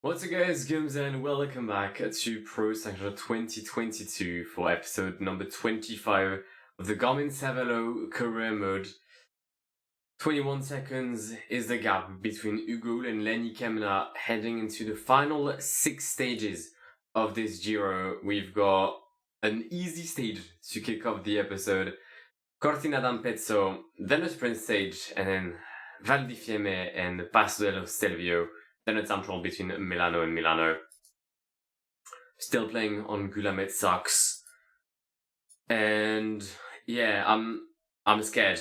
What's up guys, Guillaume and welcome back to Pro Cycler 2022 for episode number 25 of the Garmin Cervélo career mode. 21 seconds is the gap between Hugo and Lenny Kemna heading into the final 6 stages of this Giro. We've got an easy stage to kick off the episode, Cortina d'Ampezzo, then a sprint stage, and then Val di Fiemme and Passo dello Stelvio. Then a time trial between Milano and Milano. Still playing on Guillaume socks. And yeah, I'm scared.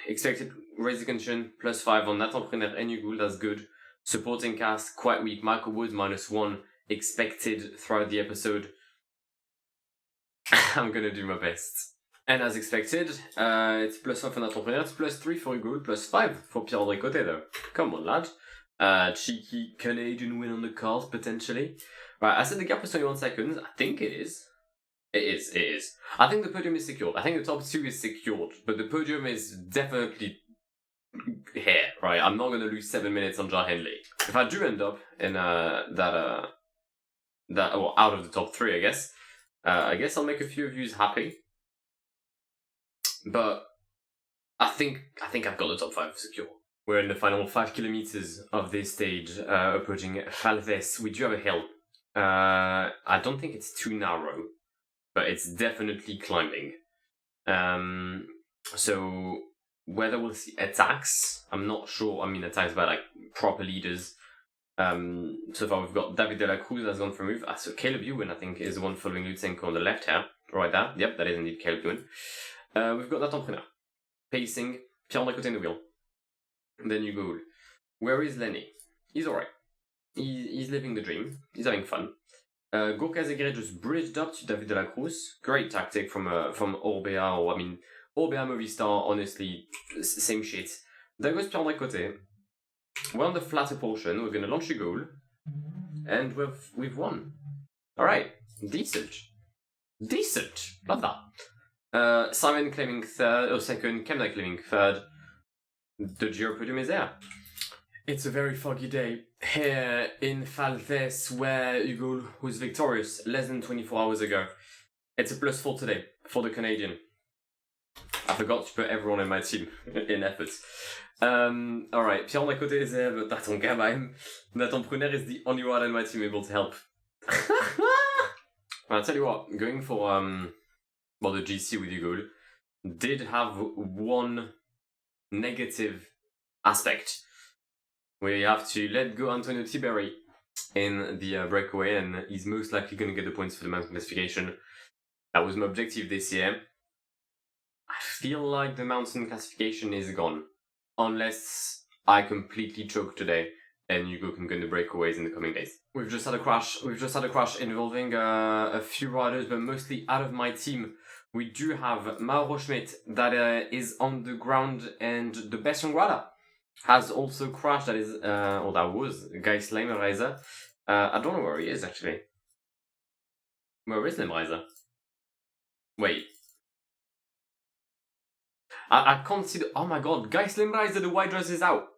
Expected race condition +5 on Nathan Pruner and Hugo, that's good. Supporting cast quite weak. Michael Woods -1 expected throughout the episode. I'm gonna do my best. And as expected, it's +5 for Nathan Pruner, it's +3 for Hugo, +5 for Pierre-André Coté though. Come on, lad. Cheeky Canadian win on the cards, potentially. Right, I said the gap was 21 seconds. I think it is. It is. I think the podium is secured. I think the top 2 is secured. But the podium is definitely here, right? I'm not going to lose 7 minutes on John Henley. If I do end up in out of the top 3, I guess I'll make a few of you happy. But I think I've got the top 5 secure. We're in the final 5 kilometers of this stage, approaching Falves. We do have a hill. I don't think it's too narrow, but it's definitely climbing. So whether we'll see attacks, I'm not sure. I mean, attacks by like proper leaders. So far we've got David de la Cruz has gone for a move. So Caleb Ewan, I think, is the one following Lutsenko on the left here. Right there. Yep, that is indeed Caleb Ewan. We've got Nathan Pruner pacing, Pierre-André Coté in the wheel. Then you go, where is Lenny? He's alright. He's living the dream. He's having fun. Gorka Zegre just bridged up to David de la Cruz. Great tactic from Orbea, or I mean, Orbea Movistar, honestly, same shit. There goes Pierre-André Coté. We're on the flatter portion. We're going to launch a goal. And we've won. Alright. Decent. Love that. Simon claiming second. Kemna claiming third. The Giro podium is there. It's a very foggy day here in Falves, where Hugo was victorious less than 24 hours ago. It's a +4 today for the Canadian. I forgot to put everyone in my team in efforts. Alright, Pierre-André Coté is there, but Nathan Gabaim. Nathan Pruner is the only one in my team able to help. I'll tell you what, going for the GC with Hugo did have one negative aspect. We have to let go Antonio Tiberi in the breakaway, and he's most likely going to get the points for the mountain classification. That was my objective this year. I feel like the mountain classification is gone, unless I completely choke today and Hugo can go in the breakaways in the coming days. We've just had a crash involving a few riders, but mostly out of my team. We do have Mauro Schmidt that is on the ground, and the best young rider has also crashed. That is, that was Guy Sleimerreiser. I don't know where he is actually. Where is Sleimerreiser? Wait. I can't see the. Oh my god, Guy Sleimerreiser, the white dress is out.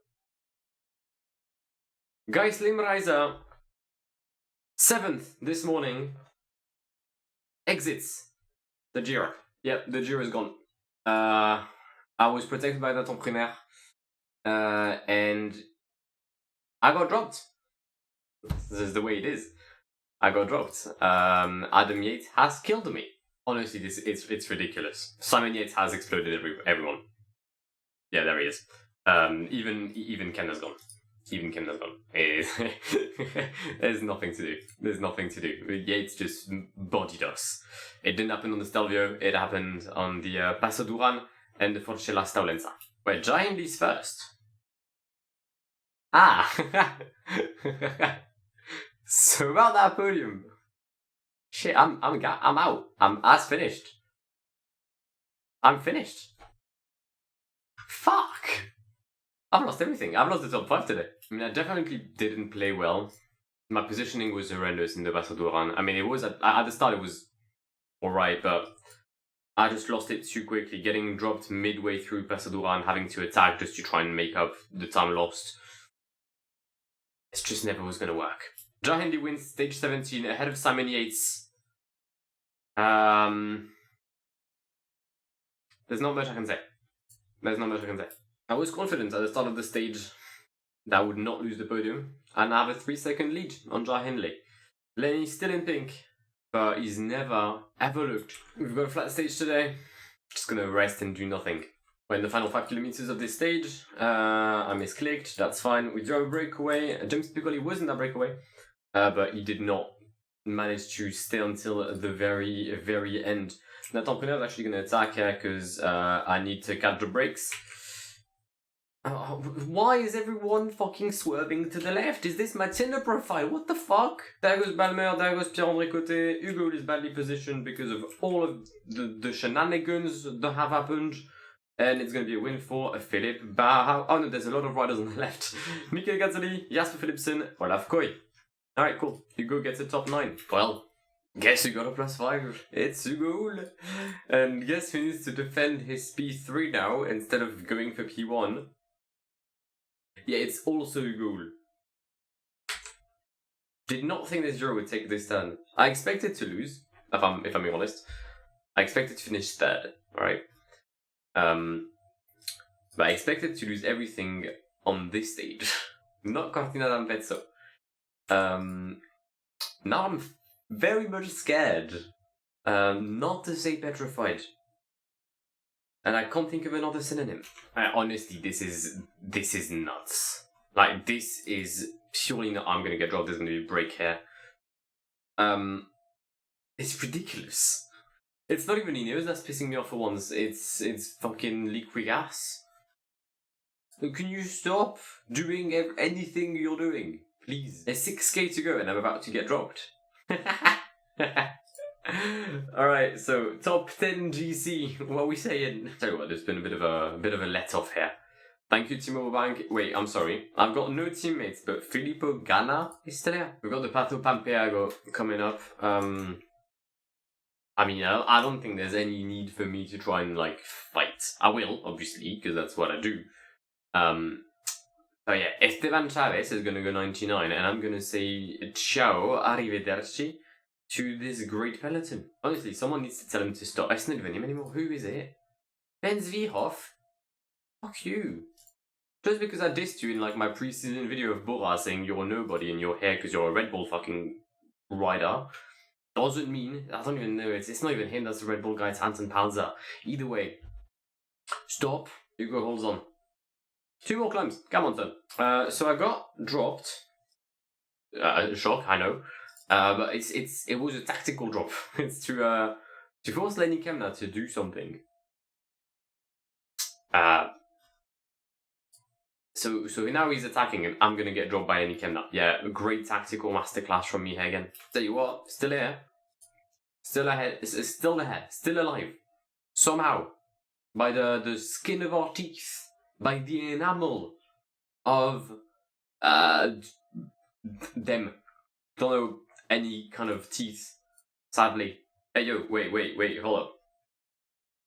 Guy Sleimerreiser, 7th this morning, exits the Giro. Yep, the Giro is gone. I was protected by Nathan Pruner, and I got dropped. This is the way it is. I got dropped. Adam Yates has killed me. Honestly, it's ridiculous. Simon Yates has exploded everyone. Yeah, there he is. Even Kemna's gone. There's nothing to do. Yates just bodied us. It didn't happen on the Stelvio, it happened on the Passo Duran and the Forcella Staulenza. Wait, Giantly's first. So about that podium. Shit, I'm out. I'm finished. I'm finished. Fuck. I've lost everything. I've lost the top 5 today. I mean, I definitely didn't play well. My positioning was horrendous in the Passo Duran. I mean, it was at the start it was alright, but I just lost it too quickly. Getting dropped midway through Passo Duran, having to attack just to try and make up the time lost. It just never was going to work. John Hindley wins stage 17 ahead of Simon Yates. There's not much I can say. I was confident at the start of the stage that I would not lose the podium, and I have a 3-second lead on John Hindley. Lenny's still in pink, but he's never, ever looked. We've got a flat stage today. Just gonna rest and do nothing. We're in the final 5 kilometers of this stage. I misclicked, that's fine. We drove a breakaway. James Piccoli was in that breakaway, but he did not manage to stay until the very, very end. Nathan Preneur is actually gonna attack here because I need to catch the brakes. Why is everyone fucking swerving to the left? Is this my Tinder profile? What the fuck? There goes Balmer, there goes Pierre-André Côté. Hugo is badly positioned because of all of the shenanigans that have happened. And it's going to be a win for Philippe Barra. Oh no, there's a lot of riders on the left. Michael Gazzoli, Jasper Philipsen, Olaf Koy. Alright, cool. Hugo gets a top 9. Well, guess who got a +5? It's Hugo. And guess who needs to defend his P3 now instead of going for P1? Yeah, it's also Hugo. Did not think this Giro would take this turn. I expected to lose, if I'm being honest. I expected to finish third, alright? But I expected to lose everything on this stage. Not Cortina d'Ampezzo. Now I'm very much scared. Not to say petrified. And I can't think of another synonym. Honestly, this is nuts. Like, this is purely not. I'm gonna get dropped. There's gonna be a break here. It's ridiculous. It's not even Ineos that's pissing me off for once. It's fucking Liquigas. Can you stop doing anything you're doing, please? There's 6k to go, and I'm about to get dropped. Alright, so top 10 GC, what are we saying? Tell you what, there's been a bit of a let-off here. Thank you, Timo Bank. Wait, I'm sorry. I've got no teammates, but Filippo Ganna is still here. We've got the Passo Pampeago coming up. I mean, I don't think there's any need for me to try and, like, fight. I will, obviously, because that's what I do. So yeah, Esteban Chavez is gonna go 99, and I'm gonna say ciao, arrivederci, to this great peloton. Honestly, someone needs to tell him to stop. It's not even him anymore. Who is it? Ben Zwiehoff? Fuck you. Just because I dissed you in like my pre-season video of Bora saying you're nobody in your hair because you're a Red Bull fucking rider, doesn't mean, I don't even know, it's not even him that's the Red Bull guy, it's Anton Palzer. Either way, stop, Hugo holds on. 2 more climbs, come on son. So I got dropped. Shock, I know. But it was a tactical drop. It's to force Lenny Kemna to do something. So now he's attacking and I'm gonna get dropped by Lenny Kemna. Yeah, a great tactical masterclass from me here again. Tell you what, still here. Still ahead, still ahead, still alive. Somehow. By the skin of our teeth. By the enamel of them. Don't know any kind of teeth, sadly. Hey yo, wait, hold up.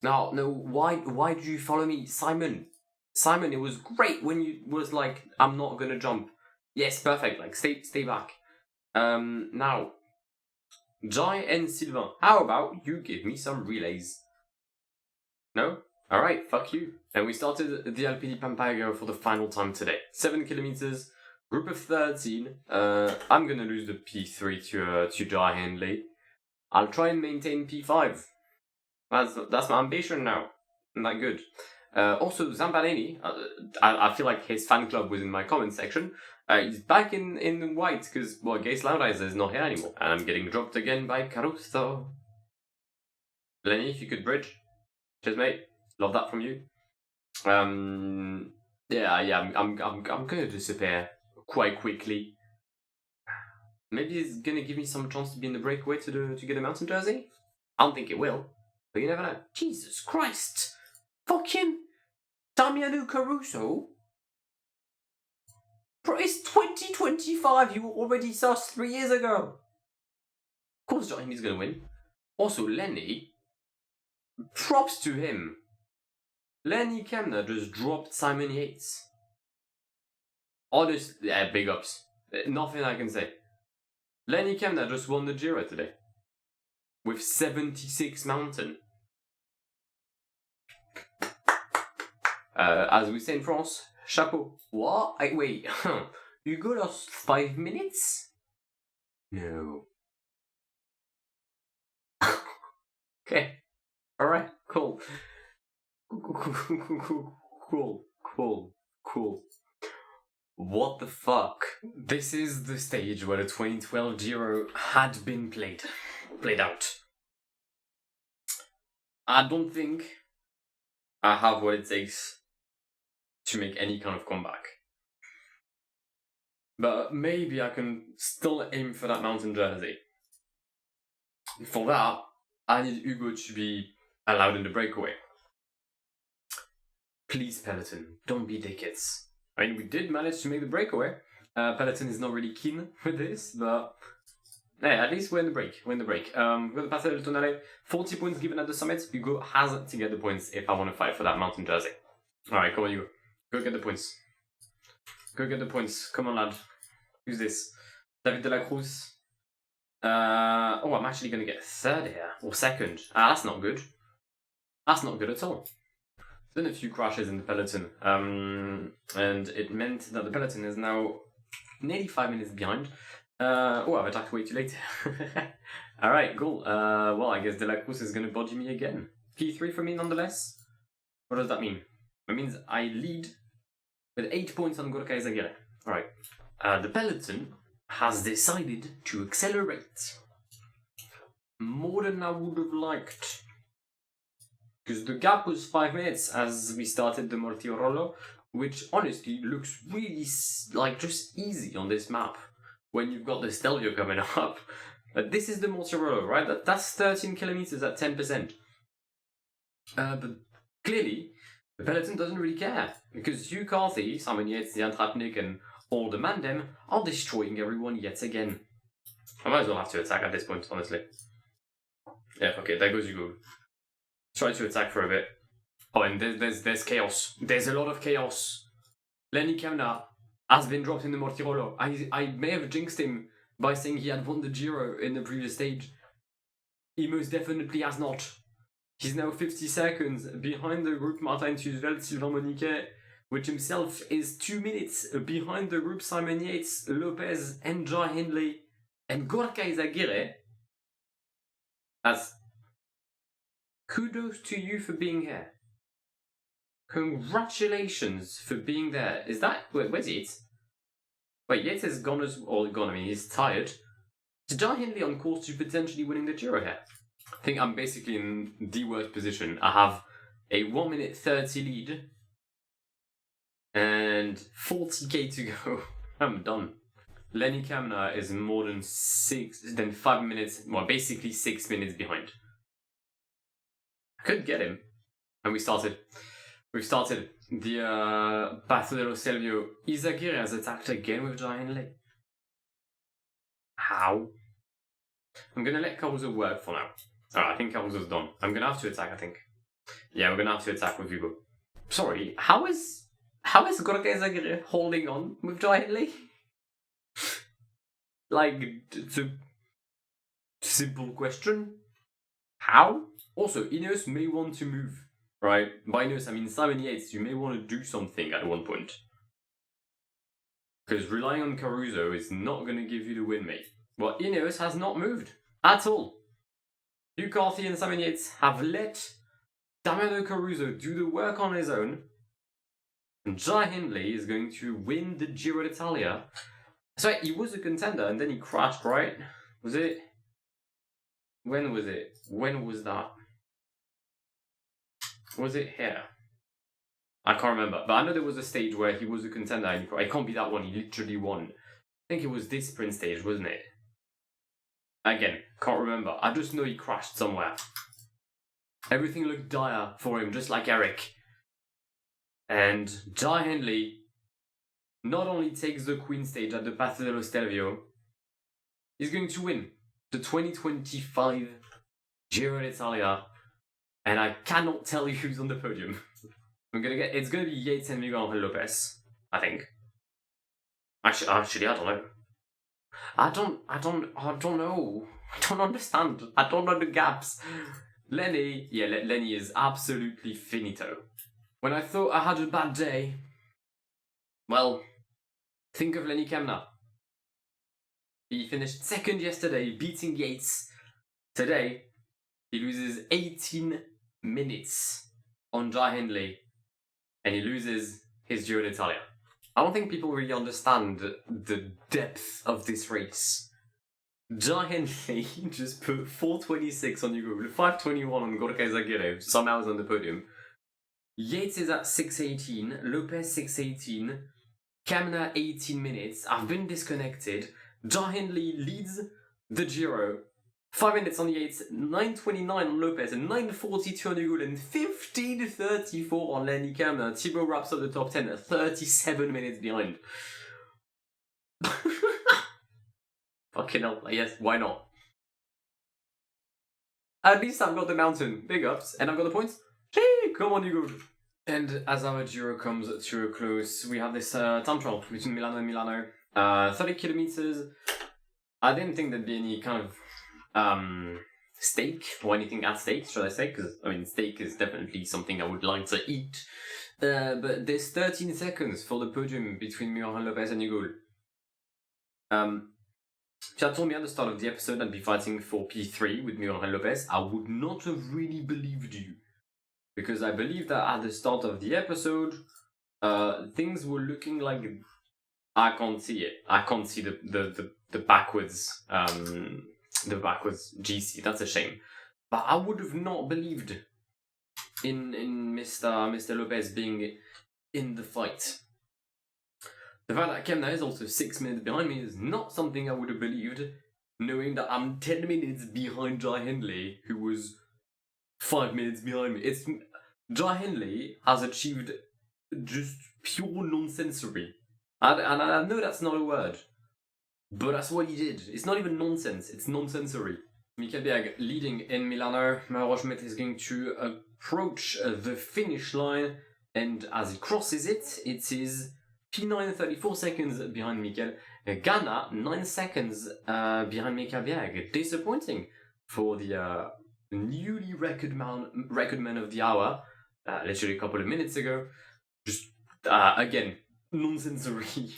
No, why did you follow me? Simon, it was great when you was like, I'm not gonna jump. Yes, perfect, like, stay back. Now, Jai and Sylvain, how about you give me some relays? No? Alright, fuck you. And we started the LPD Pampago for the final time today. 7 kilometers, group of 13. I'm gonna lose the P3 to Jai Hindley. I'll try and maintain P5. That's my ambition now. Isn't that good? Also, Zampanini, I feel like his fan club was in my comment section. He's back in white because, well, Gaze Loudhizer is not here anymore. And I'm getting dropped again by Caruso. Lenny, if you could bridge. Cheers, mate. Love that from you. I'm gonna disappear quite quickly. Maybe it's gonna give me some chance to be in the breakaway to get a mountain jersey. I don't think it will, but you never know. Jesus Christ! Fucking Damiano Caruso. Bro, it's 2025. You were already sus 3 years ago. Of course, Johnny's gonna win. Also, Lenny. Props to him. Lenny Kemna just dropped Simon Yates. Honestly, yeah, big ups. Nothing I can say. Lenny Kemna just won the Giro today. With 76 mountain. As we say in France, chapeau. What? Wait. Hugo lost 5 minutes? No. Okay. Alright, cool. Cool. What the fuck? This is the stage where the 2012 Giro had been played out. I don't think I have what it takes to make any kind of comeback. But maybe I can still aim for that mountain jersey. For that, I need Hugo to be allowed in the breakaway. Please, Peloton, don't be dickheads. I mean, we did manage to make the breakaway. Peloton is not really keen with this, but hey, at least we're in the break. We've got the Passo del Tonale, 40 points given at the summit. Hugo has to get the points if I want to fight for that mountain jersey. Alright, come on, Hugo. Go get the points. Come on, lad. Who's this? David de la Cruz. I'm actually going to get third here. Or second. That's not good. That's not good at all. There's been a few crashes in the peloton. And it meant that the peloton is now nearly 5 minutes behind. I've attacked way too late. Alright, cool. I guess De La Cruz is going to body me again. P3 for me nonetheless. What does that mean? It means I lead with 8 points on Gorka Izagirre. Alright. The peloton has decided to accelerate. More than I would have liked. Because the gap was 5 minutes as we started the Mortirolo, which honestly looks really just easy on this map. When you've got the Stelvio coming up. But this is the Mortirolo, right? That's 13 kilometers at 10%. But clearly, the peloton doesn't really care. Because Hugh Carthy, Simon Yates, Jan Trapnik, and all the Mandem are destroying everyone yet again. I might as well have to attack at this point, honestly. Yeah, okay, there goes Hugo. Try to attack for a bit. Oh, and there's chaos. There's a lot of chaos. Lenny Kemna has been dropped in the Mortirolo. I may have jinxed him by saying he had won the Giro in the previous stage. He most definitely has not. He's now 50 seconds behind the group Martin Tusveld, Sylvain Moniquet, which himself is 2 minutes behind the group Simon Yates, Lopez, and Jai Hindley, and Gorka Izagirre. As kudos to you for being here. Congratulations for being there. Is that... Where's Yates? Wait, Yates is gone I mean, he's tired. Is Jai Hindley on course to potentially winning the Giro here? I think I'm basically in the worst position. I have a 1 minute 30 lead. And 40k to go. I'm done. Lenny Kemna is more than 5 minutes, basically 6 minutes behind. I could get him. And we've started the Passo dello Stelvio. Izagirre has attacked again with Jai Hindley. How? I'm gonna let Caruso work for now. Alright, I think Caruso's done. I'm gonna have to attack, I think. Yeah, we're gonna have to attack with Hugo. Sorry, how is Gorka Izagirre holding on with Jai Hindley? It's a simple question. How? Also, Ineos may want to move, right? By Ineos, I mean Simon Yates, you may want to do something at one point. Because relying on Caruso is not going to give you the win, mate. Well, Ineos has not moved at all. Hugh Carthy and Simon Yates have let Damiano Caruso do the work on his own. And Jai Hindley is going to win the Giro d'Italia. So he was a contender and then he crashed, right? Was it? When was it? When was that? Was it here? I can't remember. But I know there was a stage where he was a contender and it can't be that one. He literally won. I think it was this sprint stage, wasn't it? Again, can't remember. I just know he crashed somewhere. Everything looked dire for him, just like Eric. And Jai Hindley not only takes the Queen stage at the Passo dello Stelvio, he's going to win the 2025 Giro d'Italia, and I cannot tell you who's on the podium. It's gonna be Yates and Miguel Angel Lopez, I think. Actually, I don't know. I don't know. I don't understand. I don't know the gaps. Lenny is absolutely finito. When I thought I had a bad day, well, think of Lenny Kemna. He finished second yesterday, beating Yates. Today, he loses 18 minutes on Jai Hindley, and he loses his Giro d'Italia. I don't think people really understand the depth of this race. Jai Hindley just put 4:26 on Google, 5:21 on Gorka Zagirev, somehow is on the podium. Yates is at 6:18, Lopez 6:18, Kemna 18 minutes. I've been disconnected. Jai Hindley leads the Giro. 5 minutes on Yates, 9:29 on Lopez, and 9:42 on Hugo, and 15:34 on Lenny Kemna. Thibaut wraps up the top 10 at 37 minutes behind. Fucking hell, yes, why not? At least I've got the mountain, big ups, and I've got the points. Hey, come on, Hugo. And as our Giro comes to a close, we have this time trial between Milano and Milano. 30 kilometers. I didn't think there'd be any kind of steak or anything at stake, should I say? Because I mean, steak is definitely something I would like to eat. But there's 13 seconds for the podium between Miran Lopez and Hugo. If you had told me at the start of the episode I'd be fighting for P3 with Miran Lopez, I would not have really believed you, because I believe that at the start of the episode, things were looking like I can't see it. I can't see the backwards. The backwards GC, that's a shame. But I would have not believed in Mr. Lopez being in the fight. The fact that Kemna is also 6 minutes behind me is not something I would have believed, knowing that I'm 10 minutes behind Jai Hindley, who was 5 minutes behind me. Jai Hindley has achieved just pure nonsensory. And I know that's not a word, but that's what he did. It's not even nonsense, it's nonsensory. Michael Berg leading in Milano. Rochmet is going to approach the finish line, and as he crosses it, it is P9 34 seconds behind Michael. Ghana 9 seconds behind Michael Berg. Disappointing for the newly record man of the hour, literally a couple of minutes ago. Just again, nonsensory.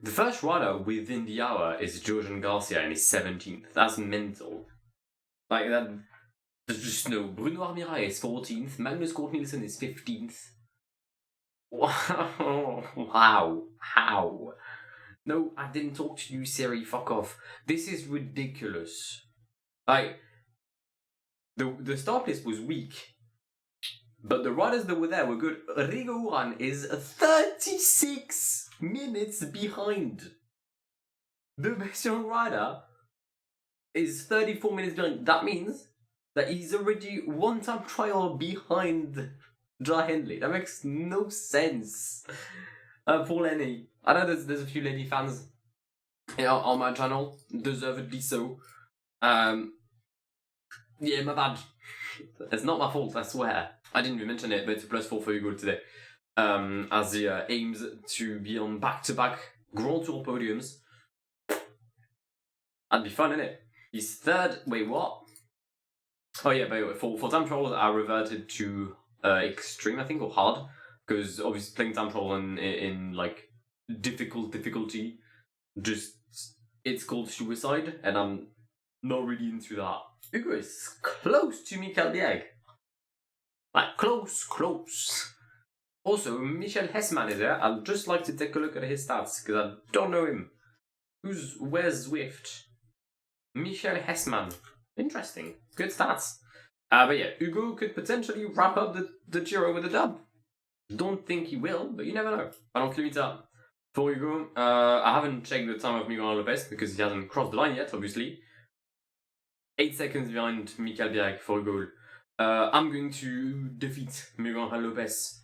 The first rider within the hour is Georgian Garcia and he's 17th. That's mental. Like that. There's just no. Bruno Armira is 14th. Magnus Cort Nielsen is 15th. Wow. How? No, I didn't talk to you, Siri. Fuck off. This is ridiculous. Like, the start list was weak, but the riders that were there were good. Rigo Uran is 36 minutes behind. The best young rider is 34 minutes behind. That means that he's already one time trial behind Jai Hindley. That makes no sense. Poor Lenny. I know there's a few Lenny fans on my channel, deservedly so. Yeah, my bad. It's not my fault, I swear. I didn't even mention it, but it's a +4 for Hugo today. As he aims to be on back-to-back Grand Tour podiums. That'd be fun, innit? He's third. Wait, what? Oh yeah, by the way, for time trials, I reverted to extreme, I think, or hard, because obviously playing time trial in like difficulty, just it's called suicide, and I'm not really into that. Hugo is close to Michael Berg. Like, close. Also, Michel Hessman is there. I'd just like to take a look at his stats, because I don't know him. Where's Zwift? Michel Hessman. Interesting. Good stats. But yeah, Hugo could potentially wrap up the Giro with a dub. Don't think he will, but you never know. Alors, kilometer for Hugo. I haven't checked the time of Miguel Lopez, because he hasn't crossed the line yet, obviously. 8 seconds behind Michael Berg for Hugo. I'm going to defeat Miguel Lopez.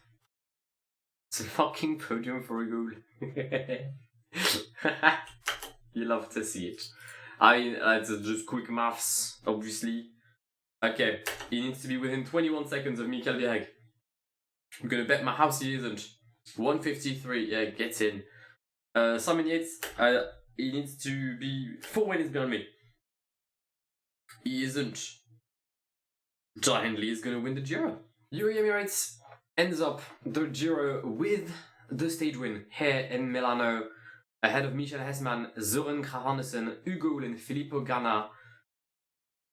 It's a fucking podium for Hugo. You love to see it. I mean, it's just quick maths, obviously. Okay, he needs to be within 21 seconds of Michael Berg. I'm gonna bet my house he isn't. 153, yeah, gets in. Simon Yates, he needs to be 4 minutes behind me. He isn't. John Hindley is going to win the Giro. UAE Emirates ends up the Giro with the stage win here in Milano, ahead of Michael Hessmann, Søren Kragh Andersen, Hugo and Filippo Ganna.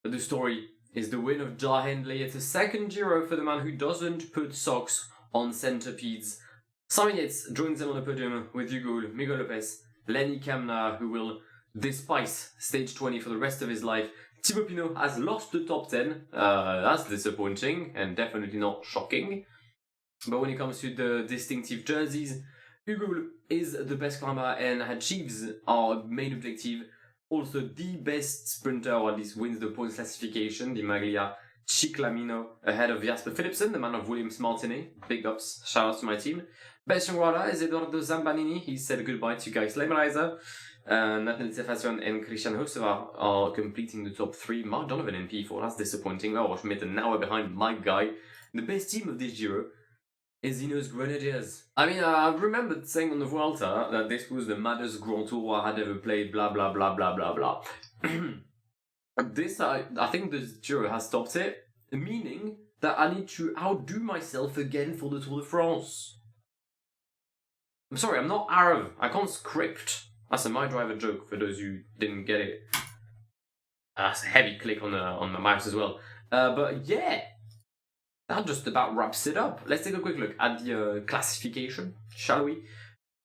The story is the win of John Hindley. It's a second Giro for the man who doesn't put socks on centipedes. Simon Yates joins him on the podium with Hugo, Miguel Lopez, Lenny Kamna, who will despise stage 20 for the rest of his life. Thibaut Pinot has lost the top 10. That's disappointing and definitely not shocking. But when it comes to the distinctive jerseys, Hugo is the best climber and achieves our main objective. Also the best sprinter, or at least wins the points classification, the Maglia Ciclamino, ahead of Jasper Philipsen, the man of Williams Martinet. Big ups, shout out to my team. Best young rider is Eduardo Zambanini. He said goodbye to Guy Slemreiser. Nathalie Sefacion and Christian Hussevar are completing the top 3. Mark Donovan in P4, that's disappointing. Oh, Schmidt an hour behind my guy. The best team of this Giro is Ineos Grenadiers. I mean, I remembered saying on the Vuelta that this was the maddest Grand Tour I had ever played, blah blah blah blah blah blah. I think this Giro has stopped it, meaning that I need to outdo myself again for the Tour de France. I'm sorry, I'm not Arab. I can't script. That's a My Driver joke for those who didn't get it. That's a heavy click on my mouse as well. But yeah, that just about wraps it up. Let's take a quick look at the classification, shall we?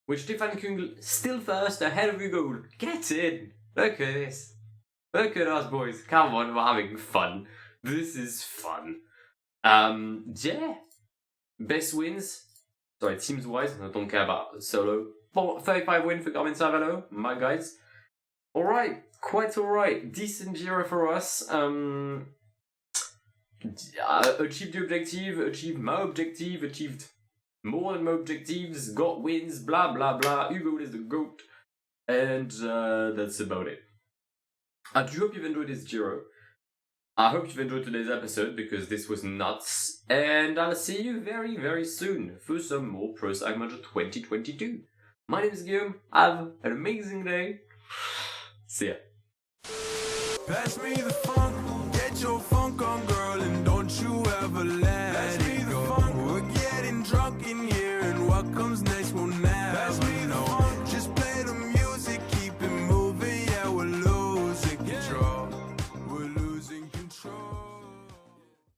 With Stefan Kungl still first, ahead of Hugo. Get in! Look at this. Look at us, boys. Come on, we're having fun. This is fun. Yeah. Best wins. Sorry, teams-wise, I don't care about solo. 35 win for Garmin Cervélo, my guys. Alright, quite alright. Decent Giro for us. Achieved the objective, achieved my objective, achieved more than my objectives, got wins, blah blah blah. Hugo is the GOAT. And that's about it. I do hope you've enjoyed this Giro. I hope you've enjoyed today's episode because this was nuts. And I'll see you very, very soon for some more Pro Cycling Manager 2022. My name is Guillaume. Have an amazing day. See ya. Pass me the funk, get your funk on, girl, and don't you ever let it go. We're getting drunk in here, and what comes next?